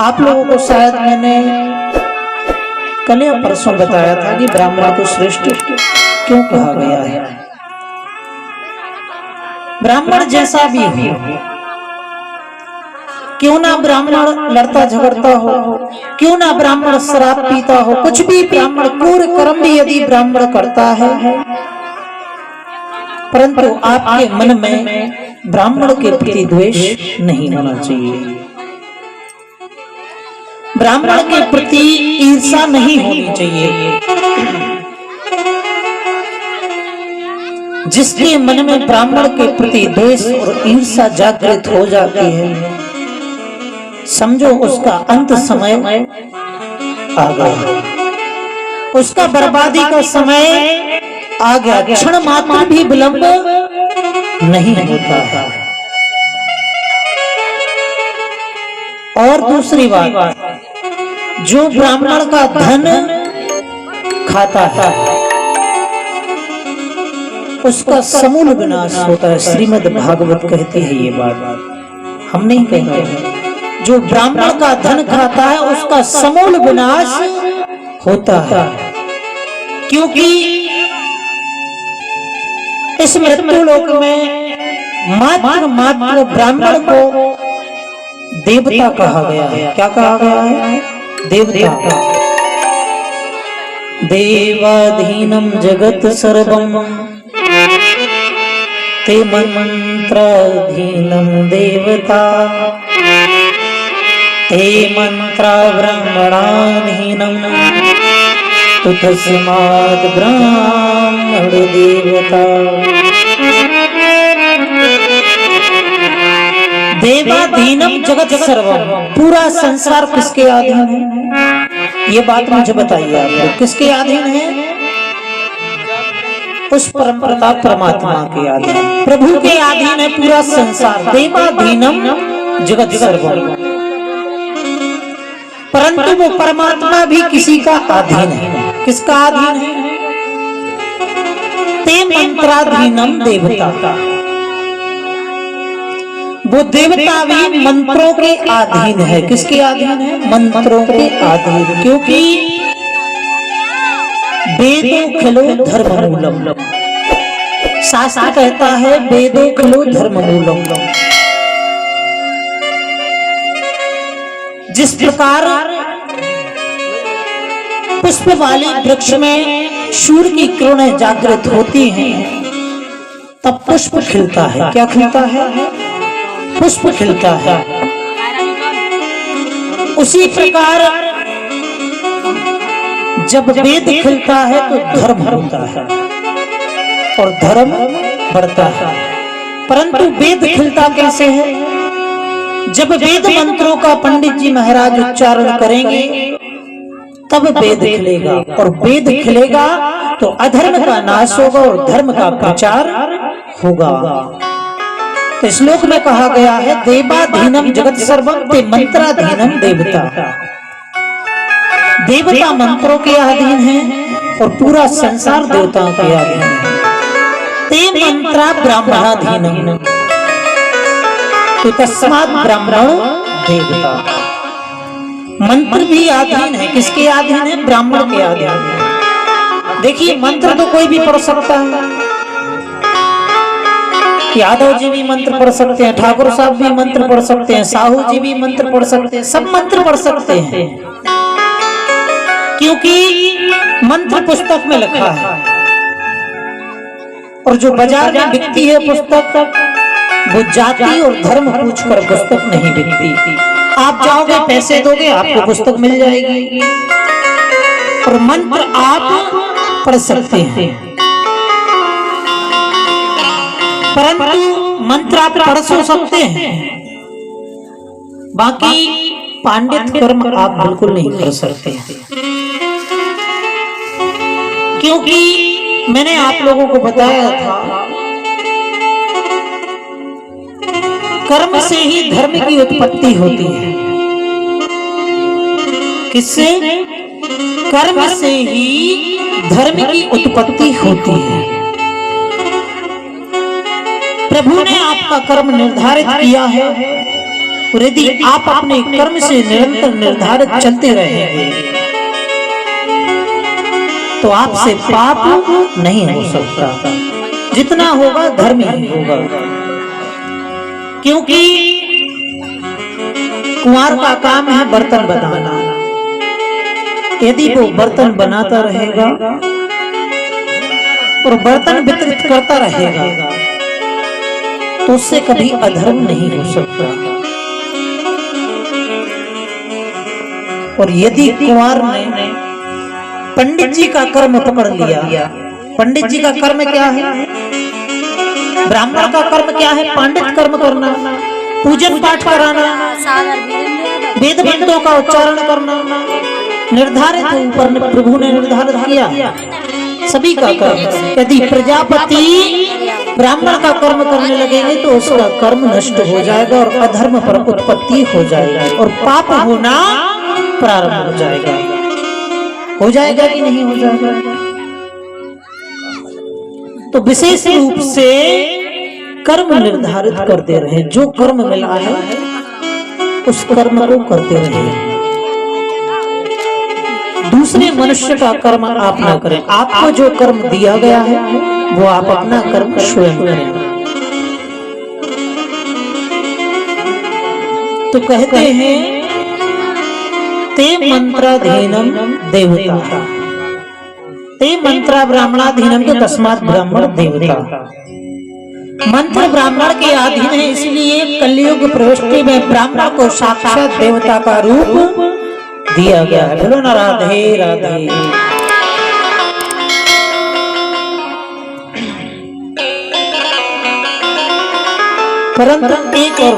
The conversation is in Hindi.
आप लोगों को शायद मैंने कल या परसों बताया था कि ब्राह्मण को श्रेष्ठ क्यों कहा गया है। ब्राह्मण जैसा भी हो, क्यों ना ब्राह्मण लड़ता झगड़ता हो, क्यों ना ब्राह्मण शराब पीता हो, कुछ भी ब्राह्मण क्रूर कर्म भी यदि ब्राह्मण करता है, परंतु आपके मन में ब्राह्मण के प्रति द्वेष नहीं होना चाहिए। ब्राह्मण के प्रति ईर्ष्या नहीं होनी चाहिए। जिसके मन में ब्राह्मण के प्रति द्वेष और ईर्ष्या जागृत हो जाती है, समझो उसका अंत समय आ गया, उसका बर्बादी का समय आ गया। क्षण मात्र भी विलंब नहीं होता है। और दूसरी बात, जो ब्राह्मण का धन खाता है उसका समूल विनाश होता है। श्रीमद् भागवत कहती है ये बात, हम नहीं कहते हैं। जो ब्राह्मण का धन खाता है उसका समूल विनाश होता है, क्योंकि इस मृत्यु लोक में मात्र ब्राह्मण को देवता कहा गया है। क्या कहा गया है? देवता। देवाधीनम जगत सर्वम ते मंत्राधीनम देवता ते मंत्रा ब्रह्मणाधीनम तु तस्मात् ब्राह्मण देवता। देवाधीनम जगत सर्वम, पूरा संसार किसके अधीन है? ये बात मुझे बताइए आप लोग, किसके अधीन है? उस परम प्रताप परमात्मा के अधीन, प्रभु के अधीन है पूरा संसार। देवाधीनम जगत सर्वम, परंतु वो परमात्मा भी किसी का अधीन है। किसका अधीन है? ते मंत्राधीनम देवता, वो देवता भी मंत्रों के अधीन है। किसके अधीन है? मंत्रों के अधीन, क्योंकि वेदो खलो धर्ममूलम, शास्त्र कहता है वेदो खलो धर्ममूलम। जिस प्रकार पुष्प वाले वृक्ष में सूर्य की किरणें जागृत होती हैं तब पुष्प खिलता है। क्या खिलता है? पुष्प खिलता है। उसी प्रकार जब वेद खिलता है तो धर्म होता है और धर्म बढ़ता है। परंतु वेद खिलता कैसे है? जब वेद मंत्रों का पंडित जी महाराज उच्चारण करेंगे तब वेद खिलेगा, और वेद खिलेगा तो अधर्म का नाश होगा और धर्म का प्रचार होगा। तो श्लोक में कहा गया है देवाधीनम जगत सर्वम ते मंत्राधीनम देवता। देवता मंत्रों के अधीन है और पूरा संसार देवताओं के अधीन है। ते मंत्रा ब्राह्मणाधीनम तो तस्मात् ब्राह्मण देवता। मंत्र भी अधीन है। किसके अधीन है? ब्राह्मण के अधीन है। देखिए, मंत्र तो कोई भी पढ़ सकता है। यादव जी भी मंत्र पढ़ सकते हैं, ठाकुर साहब भी मंत्र पढ़ सकते हैं, साहू जी भी मंत्र पढ़ सकते हैं, सब मंत्र पढ़ सकते हैं, क्योंकि मंत्र पुस्तक में लिखा है। और जो बाजार में बिकती है पुस्तक, वो जाति और धर्म पूछकर पुस्तक नहीं बिकती। आप जाओगे, पैसे दोगे, आपको पुस्तक मिल जाएगी और मंत्र आप पढ़ सकते हैं। परंतु मंत्र आप पढ़ सकते हैं, बाकी पांडित कर्म आप बिल्कुल नहीं कर सकते, क्योंकि मैंने आप लोगों को बताया था कर्म से ही धर्म की उत्पत्ति होती है। किससे? कर्म से ही धर्म की उत्पत्ति होती है। प्रभु ने आपका कर्म निर्धारित किया है और यदि आप अपने कर्म से निरंतर निर्धारित चलते रहेंगे तो आपसे पाप नहीं हो सकता। जितना होगा धर्म ही होगा, क्योंकि कुंवार का काम है बर्तन बनाना। यदि वो बर्तन बनाता रहेगा और बर्तन वितरित करता रहेगा तो उससे कभी अधर्म नहीं हो सकता। और यदि कुंवार ने पंडित जी का कर्म पकड़ लिया, पंडित जी का कर्म क्या है, ब्राह्मण का कर्म क्या है, पंडित कर्म करना, पूजन पाठ कराना, वेद मंत्रों का उच्चारण करना, निर्धारित ऊपर प्रभु ने निर्धारित किया सभी का कर्म। यदि प्रजापति ब्राह्मण का कर्म करने लगेंगे तो उसका कर्म नष्ट हो जाएगा और अधर्म पर उत्पत्ति हो जाएगी और पाप होना प्रारंभ हो जाएगा। हो जाएगा कि नहीं हो जाएगा? तो विशेष रूप से कर्म निर्धारित करते रहे। जो कर्म मिला है उस कर्म को करते रहे। दूसरे मनुष्य का कर्म आप ना करें। आपको जो कर्म दिया गया है वो आप अपना कर्म स्वयं करें। तो कहते हैं ते मंत्राधीनम देवता, ते मंत्रा ब्राह्मणाधीनम तो तस्मात् ब्राह्मण देवता। मंत्र ब्राह्मण के अधीन है, इसलिए कलयुग प्रविष्टि में ब्राह्मण को साक्षात देवता का रूप दिया गया है। बोलो ना राधे राधे। परंतु एक और